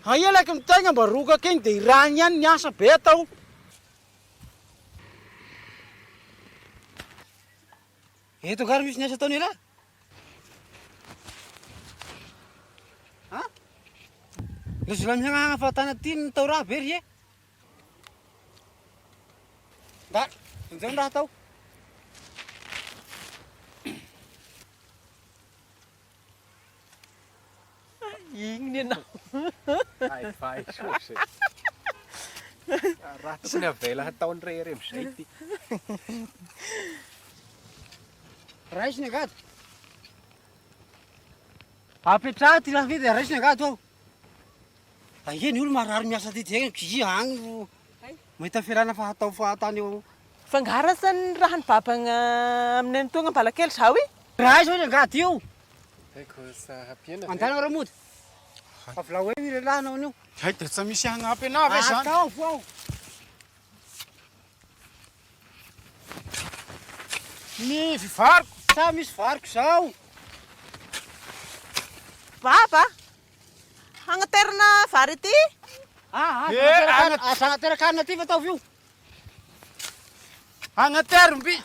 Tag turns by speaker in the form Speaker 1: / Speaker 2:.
Speaker 1: Aelaka ny tegna mba rokaka iny dia irany ihany ny asa be atao. Eto kara misy ny asa ataony elahy. Ha? Lezola mihanagna fahatana ty ny tao raha be ry e. Da, inzao ny raha atao.
Speaker 2: Igny ianao.
Speaker 3: Fai soa se. Raha tokony avela hataony rehery amizay ty.
Speaker 1: Raisiny angady. Apetraha ty raha vita raisiny angady ao. Aie ny olo marary miasa ty tegna kizy agny ro mahita fialana fahatany eo.
Speaker 2: Fangarasany raha ny babagna amin'ny antonga mbalakely sa hoe?
Speaker 1: Raha izao ny angady io.
Speaker 3: Haiko sa hampiana.
Speaker 1: Andana raha mody. Avla hoe ny lehilahy anao anio.
Speaker 4: Hay dia tsy misy hagnampy anao ve zany?
Speaker 1: Atao foao.
Speaker 4: Ny fivariko.
Speaker 1: Sa misy variko zao.
Speaker 2: Baba, hagnaterana vary ty?
Speaker 1: Asa anateraka anina ty fa ataovy io.
Speaker 4: Hagnaterim-by.